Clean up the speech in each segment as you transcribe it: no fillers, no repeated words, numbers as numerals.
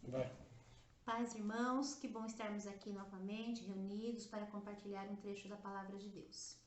Vai. Paz, irmãos, que bom estarmos aqui novamente, reunidos para compartilhar um trecho da Palavra de Deus.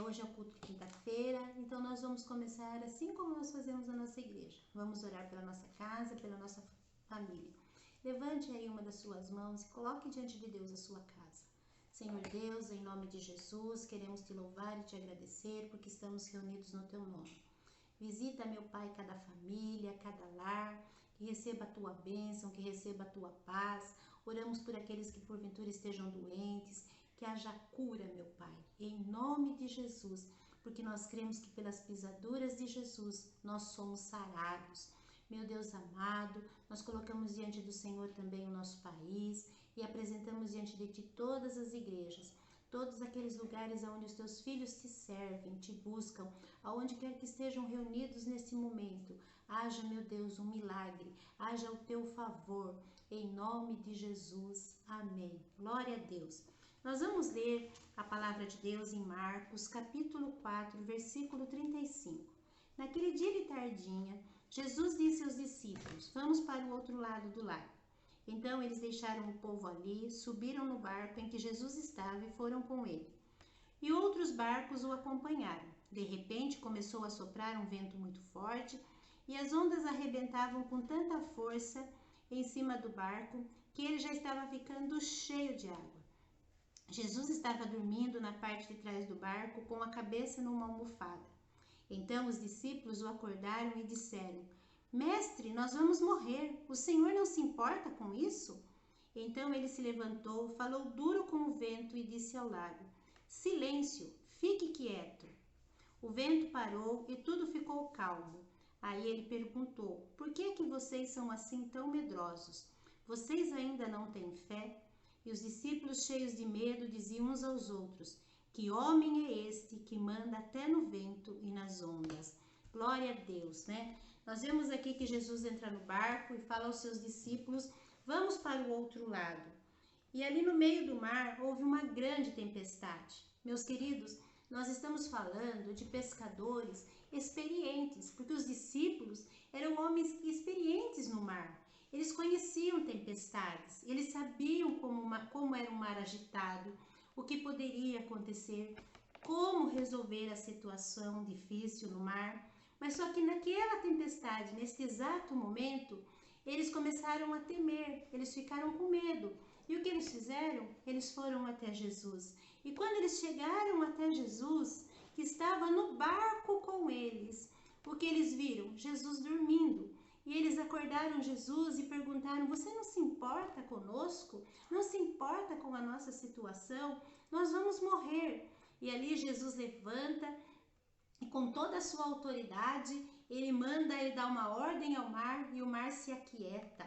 Hoje é o culto de quinta-feira, então nós vamos começar assim como nós fazemos na nossa igreja. Vamos orar pela nossa casa, pela nossa família. Levante aí uma das suas mãos e coloque diante de Deus a sua casa. Senhor Deus, em nome de Jesus, queremos te louvar e te agradecer porque estamos reunidos no teu nome. Visita, meu Pai, cada família, cada lar, que receba a tua bênção, que receba a tua paz. Oramos por aqueles que porventura estejam doentes, que haja cura, meu Pai, em nome de Jesus, porque nós cremos que pelas pisaduras de Jesus nós somos sarados. Meu Deus amado, nós colocamos diante do Senhor também o nosso país e apresentamos diante de Ti todas as igrejas, todos aqueles lugares onde os Teus filhos te servem, te buscam, aonde quer que estejam reunidos nesse momento. Haja, meu Deus, um milagre, haja o Teu favor, em nome de Jesus. Amém. Glória a Deus. Nós vamos ler a palavra de Deus em Marcos, capítulo 4, versículo 35. Naquele dia de tardinha, Jesus disse aos discípulos: Vamos para o outro lado do lago. Então eles deixaram o povo ali, subiram no barco em que Jesus estava e foram com ele. E outros barcos o acompanharam. De repente começou a soprar um vento muito forte e as ondas arrebentavam com tanta força em cima do barco que ele já estava ficando cheio de água. Jesus estava dormindo na parte de trás do barco com a cabeça numa almofada. Então os discípulos o acordaram e disseram: Mestre, nós vamos morrer. O Senhor não se importa com isso? Então ele se levantou, falou duro com o vento e disse ao lago: Silêncio, fique quieto. O vento parou e tudo ficou calmo. Aí ele perguntou: Por que é que vocês são assim tão medrosos? Vocês ainda não têm fé? E os discípulos, cheios de medo, diziam uns aos outros: Que homem é este que manda até no vento e nas ondas? Glória a Deus, né? Nós vemos aqui que Jesus entra no barco e fala aos seus discípulos: Vamos para o outro lado. E ali no meio do mar houve uma grande tempestade. Meus queridos, nós estamos falando de pescadores experientes, porque os discípulos eram homens experientes no mar. Eles conheciam tempestades, eles sabiam como era um mar agitado, o que poderia acontecer, como resolver a situação difícil no mar. Mas só que naquela tempestade, neste exato momento, eles começaram a temer, eles ficaram com medo. E o que eles fizeram? Eles foram até Jesus. E quando eles chegaram até Jesus, que estava no barco com eles, o que eles viram? Jesus dormindo. E eles acordaram Jesus e perguntaram: Você não se importa conosco? Não se importa com a nossa situação? Nós vamos morrer. E ali Jesus levanta e com toda a sua autoridade, ele dá uma ordem ao mar e o mar se aquieta,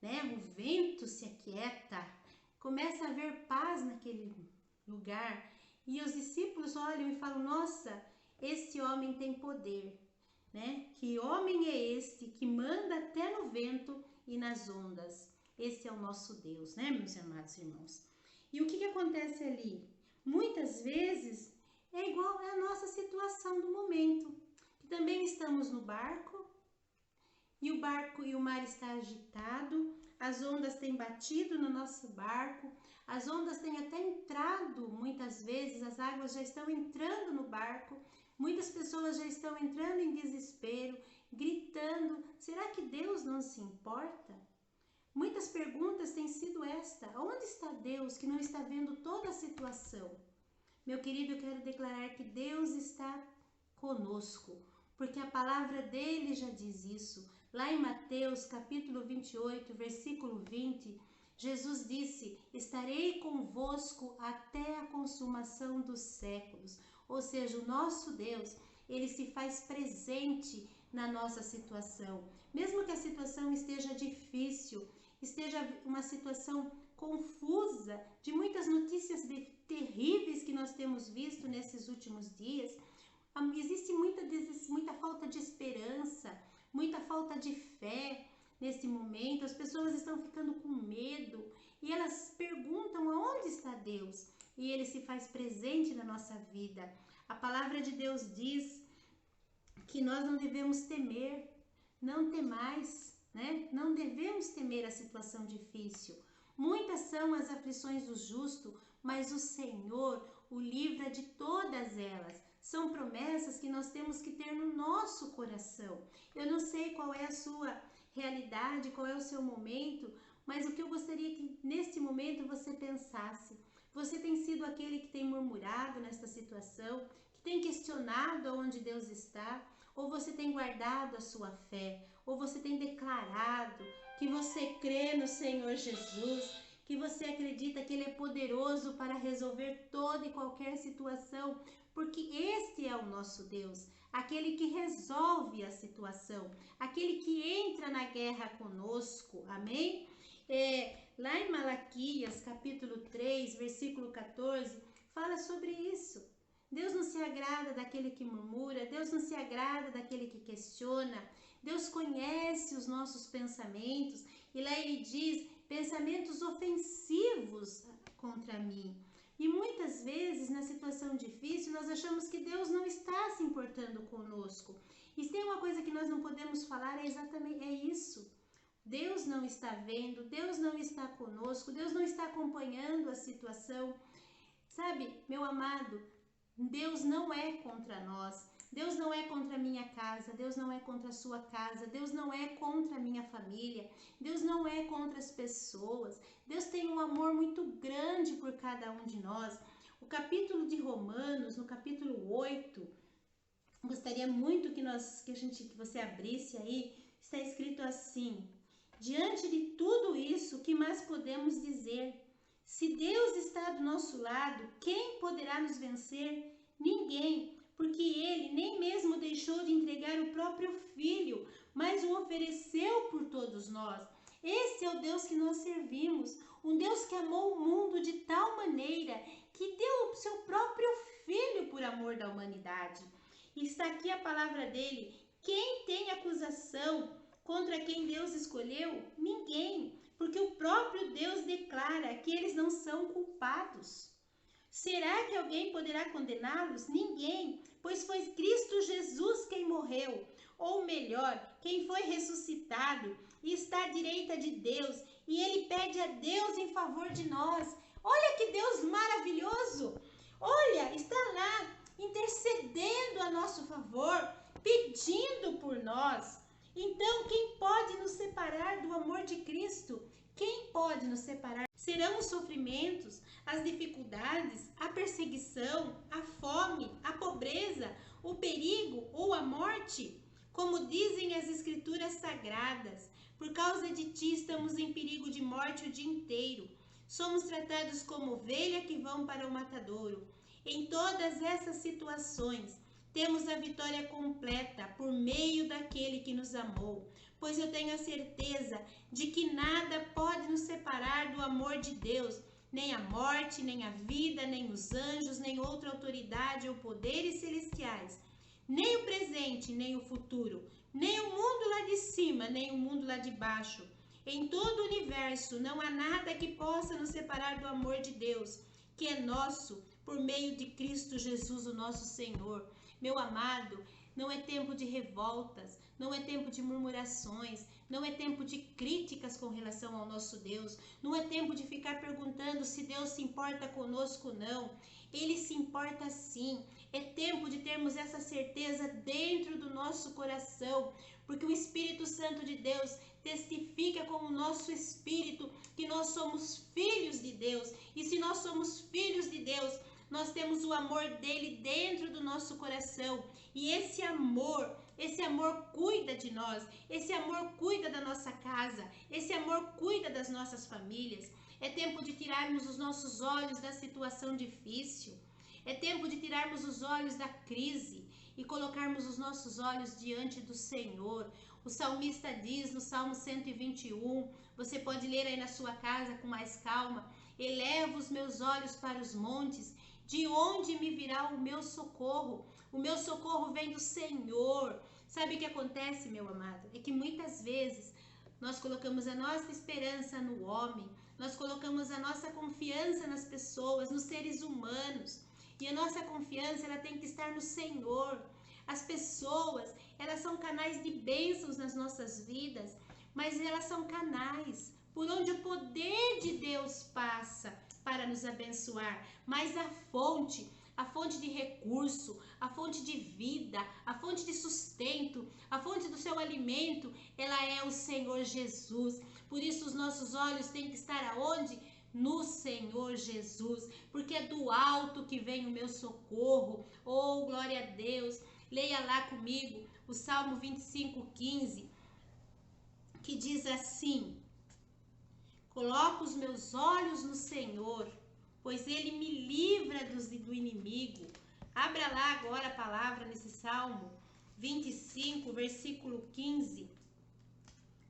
né? O vento se aquieta, começa a haver paz naquele lugar. E os discípulos olham e falam: Nossa, este homem tem poder, né? Que homem é este que manda até no vento e nas ondas? Esse é o nosso Deus, né, meus amados irmãos? E o que acontece ali? Muitas vezes é igual à nossa situação do momento, que também estamos no barco e o mar está agitado, as ondas têm batido no nosso barco, as ondas têm até entrado, muitas vezes as águas já estão entrando no barco, muitas pessoas já estão entrando em desespero, gritando: será que Deus não se importa? Muitas perguntas têm sido esta: onde está Deus que não está vendo toda a situação? Meu querido, eu quero declarar que Deus está conosco, porque a palavra dele já diz isso. Lá em Mateus capítulo 28, versículo 20, Jesus disse: Estarei convosco até a consumação dos séculos. Ou seja, o nosso Deus, ele se faz presente na nossa situação. Mesmo que a situação esteja difícil, esteja uma situação confusa, de muitas notícias terríveis que nós temos visto nesses últimos dias, existe muita falta de esperança, muita falta de fé nesse momento. As pessoas estão ficando com medo e elas perguntam: aonde está Deus? E ele se faz presente na nossa vida. A palavra de Deus diz que nós não devemos temer, não temais, né? Não devemos temer a situação difícil. Muitas são as aflições do justo, mas o Senhor o livra de todas elas. São promessas que nós temos que ter no nosso coração. Eu não sei qual é a sua realidade, qual é o seu momento, mas o que eu gostaria que neste momento você pensasse. Você tem sido aquele que tem murmurado nesta situação, que tem questionado aonde Deus está, ou você tem guardado a sua fé, ou você tem declarado que você crê no Senhor Jesus, que você acredita que Ele é poderoso para resolver toda e qualquer situação, porque este é o nosso Deus, aquele que resolve a situação, aquele que entra na guerra conosco, amém? Lá em Malaquias, capítulo 3, versículo 14, fala sobre isso. Deus não se agrada daquele que murmura, Deus não se agrada daquele que questiona. Deus conhece os nossos pensamentos e lá ele diz pensamentos ofensivos contra mim. E muitas vezes na situação difícil nós achamos que Deus não está se importando conosco. E se tem uma coisa que nós não podemos falar é isso. Deus não está vendo, Deus não está conosco, Deus não está acompanhando a situação. Sabe, meu amado, Deus não é contra nós, Deus não é contra a minha casa, Deus não é contra a sua casa, Deus não é contra a minha família, Deus não é contra as pessoas. Deus tem um amor muito grande por cada um de nós. O capítulo de Romanos, no capítulo 8, gostaria muito que você abrisse aí, está escrito assim: diante de tudo isso, o que mais podemos dizer? Se Deus está do nosso lado, quem poderá nos vencer? Ninguém, porque Ele nem mesmo deixou de entregar o próprio Filho, mas o ofereceu por todos nós. Esse é o Deus que nós servimos, um Deus que amou o mundo de tal maneira que deu o seu próprio Filho por amor da humanidade. E está aqui a palavra dele: quem tem acusação contra quem Deus escolheu? Ninguém, porque o próprio Deus declara que eles não são culpados. Será que alguém poderá condená-los? Ninguém, pois foi Cristo Jesus quem morreu, ou melhor, quem foi ressuscitado e está à direita de Deus, e ele pede a Deus em favor de nós. Olha que Deus maravilhoso! Olha, está lá intercedendo a nosso favor, pedindo por nós. Então, quem pode nos separar do amor de Cristo? Quem pode nos separar? Serão os sofrimentos, as dificuldades, a perseguição, a fome, a pobreza, o perigo ou a morte? Como dizem as Escrituras Sagradas, por causa de ti estamos em perigo de morte o dia inteiro. Somos tratados como ovelha que vão para o matadouro. Em todas essas situações, temos a vitória completa por meio daquele que nos amou, pois eu tenho a certeza de que nada pode nos separar do amor de Deus, nem a morte, nem a vida, nem os anjos, nem outra autoridade ou poderes celestiais, nem o presente, nem o futuro, nem o mundo lá de cima, nem o mundo lá de baixo. Em todo o universo não há nada que possa nos separar do amor de Deus, que é nosso por meio de Cristo Jesus, o nosso Senhor. Meu amado, não é tempo de revoltas, não é tempo de murmurações, não é tempo de críticas com relação ao nosso Deus, não é tempo de ficar perguntando se Deus se importa conosco ou não. Ele se importa sim. É tempo de termos essa certeza dentro do nosso coração, porque o Espírito Santo de Deus testifica com o nosso espírito que nós somos filhos de Deus. E se nós somos filhos de Deus, nós temos o amor dele dentro do nosso coração. E esse amor cuida de nós, esse amor cuida da nossa casa, esse amor cuida das nossas famílias. É tempo de tirarmos os nossos olhos da situação difícil. É tempo de tirarmos os olhos da crise e colocarmos os nossos olhos diante do Senhor. O salmista diz no Salmo 121, você pode ler aí na sua casa com mais calma: elevo os meus olhos para os montes, de onde me virá o meu socorro? O meu socorro vem do Senhor. Sabe o que acontece, meu amado? É que muitas vezes nós colocamos a nossa esperança no homem, nós colocamos a nossa confiança nas pessoas, nos seres humanos. E a nossa confiança, ela tem que estar no Senhor. As pessoas, elas são canais de bênçãos nas nossas vidas, mas elas são canais por onde o poder de Deus passa para nos abençoar. Mas a fonte de recurso, a fonte de vida, a fonte de sustento, a fonte do seu alimento, ela é o Senhor Jesus. Por isso os nossos olhos têm que estar aonde? No Senhor Jesus, porque é do alto que vem o meu socorro. Oh, glória a Deus. Leia lá comigo o Salmo 25:15, que diz assim: coloco os meus olhos no Senhor, pois Ele me livra do inimigo. Abra lá agora a palavra nesse Salmo 25, versículo 15.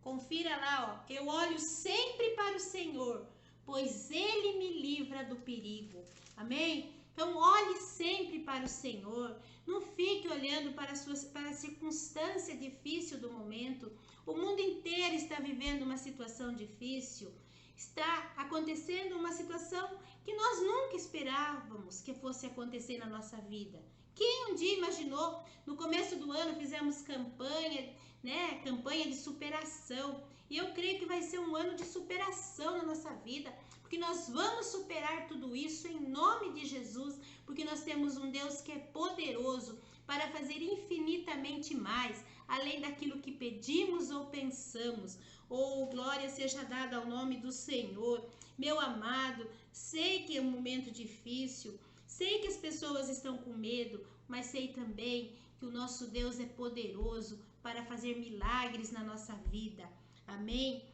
Confira lá, ó. Eu olho sempre para o Senhor, pois Ele me livra do perigo. Amém? Então, olhe sempre para o Senhor. Não fique olhando para a circunstância difícil do momento. O mundo inteiro está vivendo uma situação difícil. Está acontecendo uma situação que nós nunca esperávamos que fosse acontecer na nossa vida. Quem um dia imaginou? No começo do ano fizemos campanha, né? Campanha de superação. E eu creio que vai ser um ano de superação na nossa vida, porque nós vamos superar tudo isso em nome de Jesus, porque nós temos um Deus que é poderoso para fazer infinitamente mais, além daquilo que pedimos ou pensamos. Oh, glória seja dada ao nome do Senhor. Meu amado, sei que é um momento difícil, sei que as pessoas estão com medo, mas sei também que o nosso Deus é poderoso para fazer milagres na nossa vida. Amém?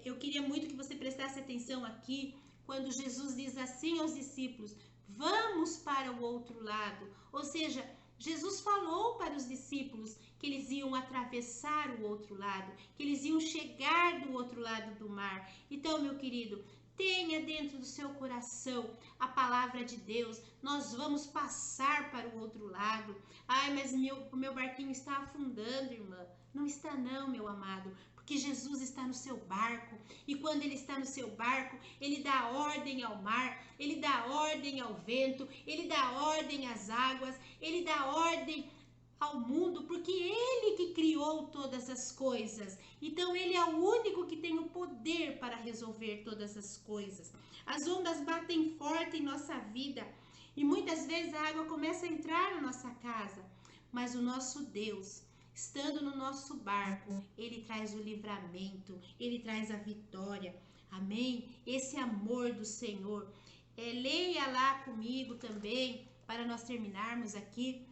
Eu queria muito que você prestasse atenção aqui, quando Jesus diz assim aos discípulos: vamos para o outro lado. Ou seja, Jesus falou para os discípulos que eles iam atravessar o outro lado, que eles iam chegar do outro lado do mar. Então, meu querido, tenha dentro do seu coração a palavra de Deus. Nós vamos passar para o outro lado. Ai, mas o meu barquinho está afundando, irmã. Não está não, meu amado, porque Jesus está no seu barco, e quando Ele está no seu barco, Ele dá ordem ao mar, Ele dá ordem ao vento, Ele dá ordem às águas, Ele dá ordem ao mundo, porque Ele que criou todas as coisas. Então Ele é o único que tem o poder para resolver todas as coisas. As ondas batem forte em nossa vida e muitas vezes a água começa a entrar na nossa casa, mas o nosso Deus, estando no nosso barco, Ele traz o livramento, Ele traz a vitória. Amém? Esse amor do Senhor. Leia lá comigo também, para nós terminarmos aqui,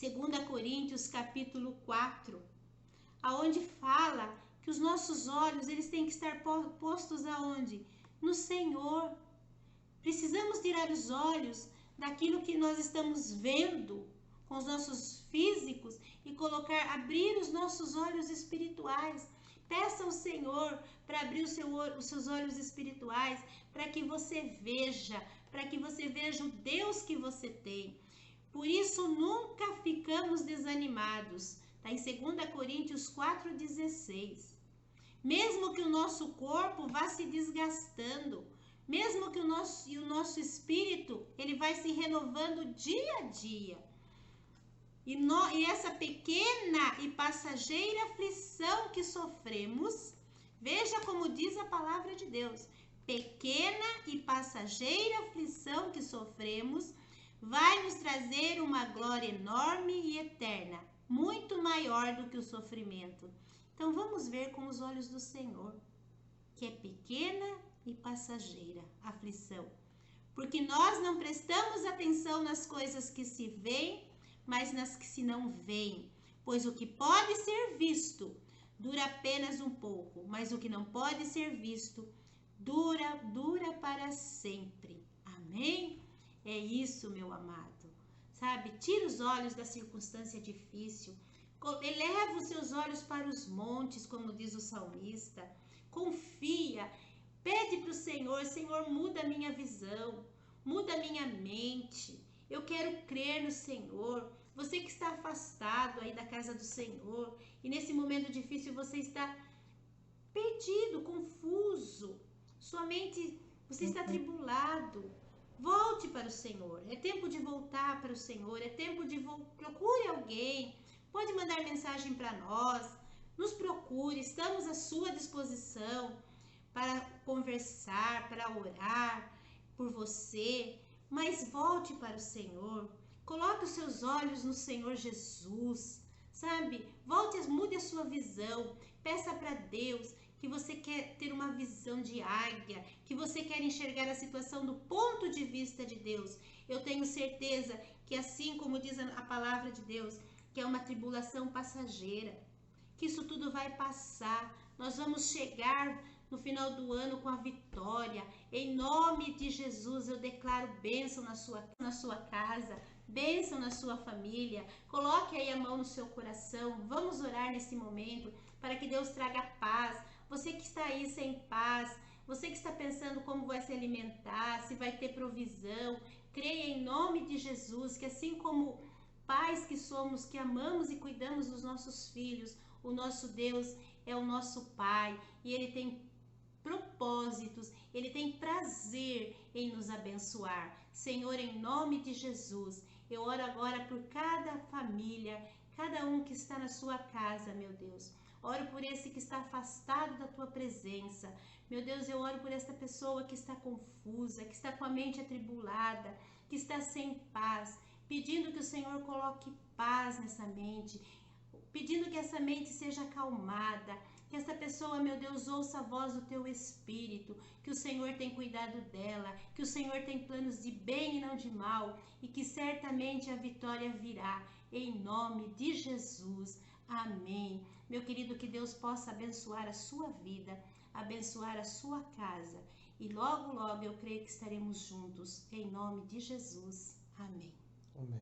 2 Coríntios capítulo 4, aonde fala que os nossos olhos, eles têm que estar postos aonde? No Senhor. Precisamos tirar os olhos daquilo que nós estamos vendo com os nossos físicos e abrir os nossos olhos espirituais. Peça ao Senhor para abrir os seus olhos espirituais, para que você veja o Deus que você tem. Por isso, nunca ficamos desanimados. Está em 2 Coríntios 4,16. Mesmo que o nosso corpo vá se desgastando, mesmo que o nosso espírito, ele vai se renovando dia a dia. E essa pequena e passageira aflição que sofremos, veja como diz a palavra de Deus, pequena e passageira aflição que sofremos, vai nos trazer uma glória enorme e eterna, muito maior do que o sofrimento. Então vamos ver com os olhos do Senhor, que é pequena e passageira aflição, porque nós não prestamos atenção nas coisas que se veem, mas nas que se não veem, pois o que pode ser visto dura apenas um pouco, mas o que não pode ser visto dura para sempre. Amém? É isso, meu amado. Sabe, tira os olhos da circunstância difícil, eleva os seus olhos para os montes, como diz o salmista, confia, pede para o Senhor: Senhor, muda a minha visão, muda a minha mente, eu quero crer no Senhor. Você que está afastado aí da casa do Senhor e nesse momento difícil você está perdido, confuso, sua mente, você está atribulado, volte para o Senhor. É tempo de voltar para o Senhor, é tempo de procure alguém, pode mandar mensagem para nós, nos procure, estamos à sua disposição para conversar, para orar por você, mas volte para o Senhor, coloque os seus olhos no Senhor Jesus, sabe? Mude a sua visão, peça para Deus que você quer ter uma visão de águia, que você quer enxergar a situação do ponto de vista de Deus. Eu tenho certeza que assim como diz a palavra de Deus, que é uma tribulação passageira, que isso tudo vai passar, nós vamos chegar no final do ano com a vitória. Em nome de Jesus, eu declaro bênção na sua casa, bênção na sua família. Coloque aí a mão no seu coração. Vamos orar nesse momento para que Deus traga paz. Você que está aí sem paz, você que está pensando como vai se alimentar, se vai ter provisão, creia em nome de Jesus que assim como pais que somos, que amamos e cuidamos dos nossos filhos, o nosso Deus é o nosso Pai e Ele tem propósitos, Ele tem prazer em nos abençoar. Senhor, em nome de Jesus, eu oro agora por cada família, cada um que está na sua casa, meu Deus. Oro por esse que está afastado da tua presença. Meu Deus, eu oro por esta pessoa que está confusa, que está com a mente atribulada, que está sem paz, pedindo que o Senhor coloque paz nessa mente, pedindo que essa mente seja acalmada, que essa pessoa, meu Deus, ouça a voz do teu Espírito, que o Senhor tem cuidado dela, que o Senhor tem planos de bem e não de mal, e que certamente a vitória virá, em nome de Jesus. Amém. Meu querido, que Deus possa abençoar a sua vida, abençoar a sua casa, e logo, logo eu creio que estaremos juntos, em nome de Jesus. Amém.